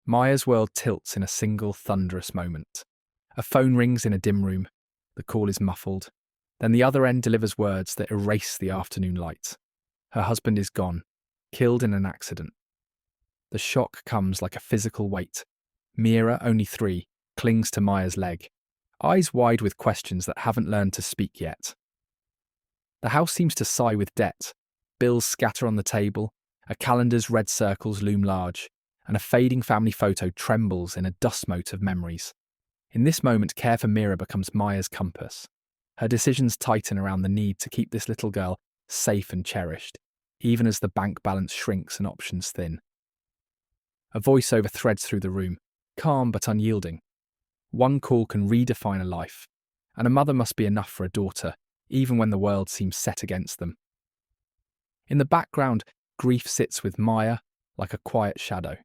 Maya's world tilts in a single thunderous moment. A phone rings in a dim room. The call is muffled. Then the other end delivers words that erase the afternoon light. Her husband is gone, killed in an accident. The shock comes like a physical weight. Meera, only 3, clings to Maya's leg, eyes wide with questions that haven't learned to speak yet. The house seems to sigh with debt. Bills scatter on the table, a calendar's red circles loom large, and a fading family photo trembles in a dust mote of memories. In this moment, care for Meera becomes Maya's compass. Her decisions tighten around the need to keep this little girl safe and cherished, even as the bank balance shrinks and options thin. A voiceover threads through the room, calm but unyielding. One call can redefine a life, and a mother must be enough for a daughter, even when the world seems set against them. In the background, grief sits with Maya like a quiet shadow.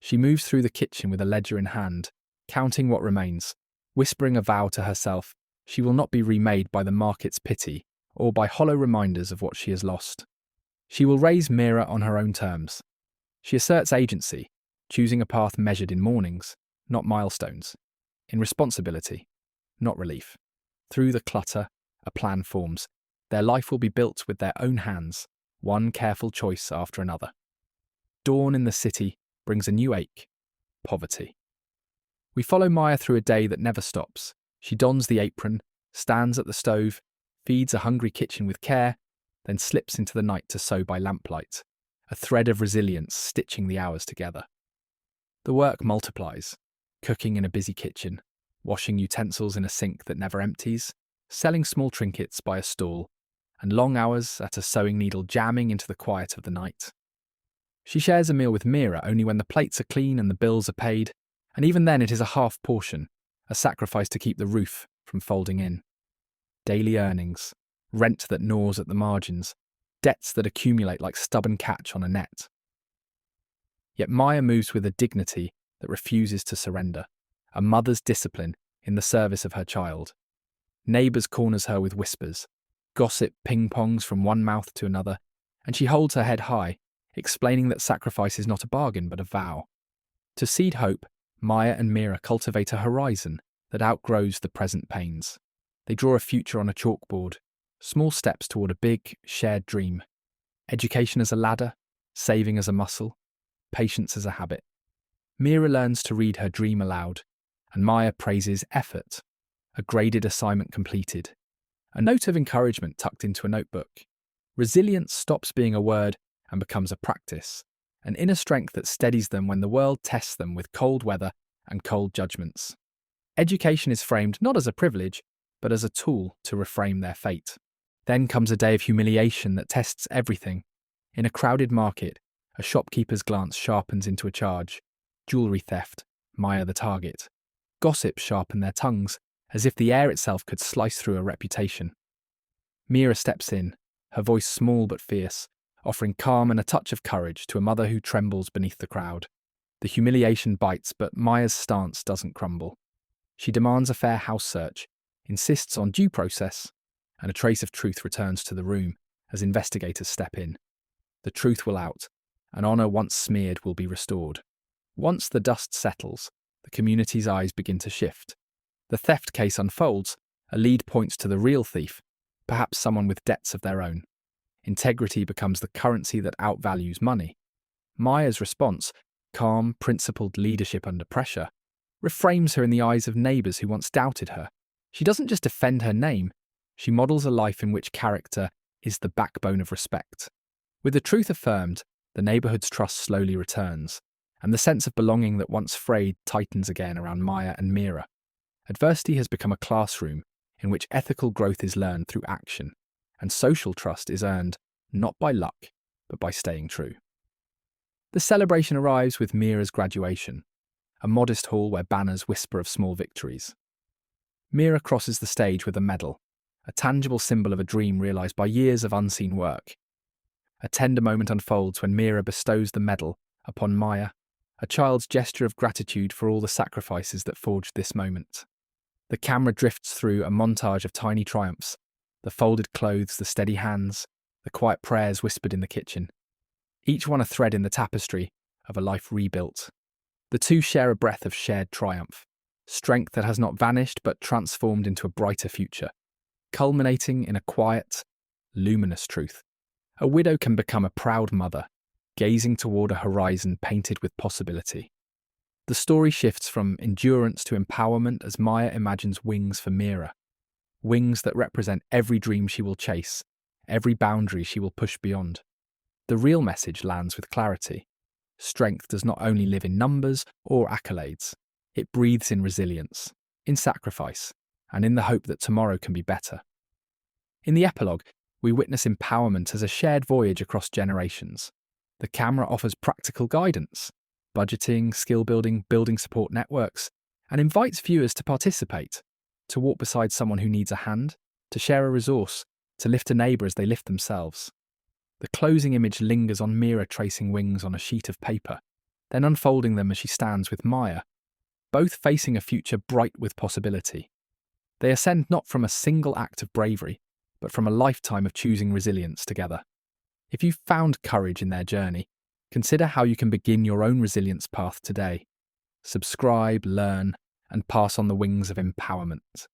She moves through the kitchen with a ledger in hand, counting what remains, whispering a vow to herself she will not be remade by the market's pity or by hollow reminders of what she has lost. She will raise Meera on her own terms. She asserts agency, choosing a path measured in mornings, not milestones, in responsibility, not relief. Through the clutter, a plan forms. Their life will be built with their own hands, one careful choice after another. Dawn in the city brings a new ache: poverty. We follow Maya through a day that never stops. She dons the apron, stands at the stove, feeds a hungry kitchen with care, then slips into the night to sew by lamplight, a thread of resilience stitching the hours together. The work multiplies: cooking in a busy kitchen, washing utensils in a sink that never empties, selling small trinkets by a stall, and long hours at a sewing needle jamming into the quiet of the night. She shares a meal with Meera only when the plates are clean and the bills are paid, and even then it is a half portion, a sacrifice to keep the roof from folding in. Daily earnings, rent that gnaws at the margins, debts that accumulate like stubborn catch on a net. Yet Maya moves with a dignity that refuses to surrender, a mother's discipline in the service of her child. Neighbours corners her with whispers, gossip ping-pongs from one mouth to another, and she holds her head high, explaining that sacrifice is not a bargain but a vow. To seed hope, Maya and Meera cultivate a horizon that outgrows the present pains. They draw a future on a chalkboard, small steps toward a big, shared dream. Education as a ladder, saving as a muscle, patience as a habit. Meera learns to read her dream aloud, and Maya praises effort, a graded assignment completed, a note of encouragement tucked into a notebook. Resilience stops being a word and becomes a practice, an inner strength that steadies them when the world tests them with cold weather and cold judgments. Education is framed not as a privilege, but as a tool to reframe their fate. Then comes a day of humiliation that tests everything. In a crowded market, a shopkeeper's glance sharpens into a charge. Jewellery theft, Maya the target. Gossip sharpen their tongues, as if the air itself could slice through a reputation. Meera steps in, her voice small but fierce, offering calm and a touch of courage to a mother who trembles beneath the crowd. The humiliation bites, but Maya's stance doesn't crumble. She demands a fair house search, insists on due process, and a trace of truth returns to the room as investigators step in. The truth will out, and honour once smeared will be restored. Once the dust settles, the community's eyes begin to shift. The theft case unfolds, a lead points to the real thief, perhaps someone with debts of their own. Integrity becomes the currency that outvalues money. Maya's response, calm, principled leadership under pressure, reframes her in the eyes of neighbours who once doubted her. She doesn't just defend her name, she models a life in which character is the backbone of respect. With the truth affirmed, the neighbourhood's trust slowly returns, and the sense of belonging that once frayed tightens again around Maya and Meera. Adversity has become a classroom in which ethical growth is learned through action, and social trust is earned not by luck, but by staying true. The celebration arrives with Meera's graduation, a modest hall where banners whisper of small victories. Meera crosses the stage with a medal, a tangible symbol of a dream realised by years of unseen work. A tender moment unfolds when Meera bestows the medal upon Maya, a child's gesture of gratitude for all the sacrifices that forged this moment. The camera drifts through a montage of tiny triumphs, the folded clothes, the steady hands, the quiet prayers whispered in the kitchen. Each one a thread in the tapestry of a life rebuilt. The two share a breath of shared triumph, strength that has not vanished but transformed into a brighter future, culminating in a quiet, luminous truth. A widow can become a proud mother, gazing toward a horizon painted with possibility. The story shifts from endurance to empowerment as Maya imagines wings for Meera, wings that represent every dream she will chase, every boundary she will push beyond. The real message lands with clarity. Strength does not only live in numbers or accolades, it breathes in resilience, in sacrifice, and in the hope that tomorrow can be better. In the epilogue, we witness empowerment as a shared voyage across generations. The camera offers practical guidance, budgeting, skill building, building support networks, and invites viewers to participate, to walk beside someone who needs a hand, to share a resource, to lift a neighbour as they lift themselves. The closing image lingers on Meera tracing wings on a sheet of paper, then unfolding them as she stands with Maya, both facing a future bright with possibility. They ascend not from a single act of bravery, but from a lifetime of choosing resilience together. If you've found courage in their journey, consider how you can begin your own resilience path today. Subscribe, learn, and pass on the wings of empowerment.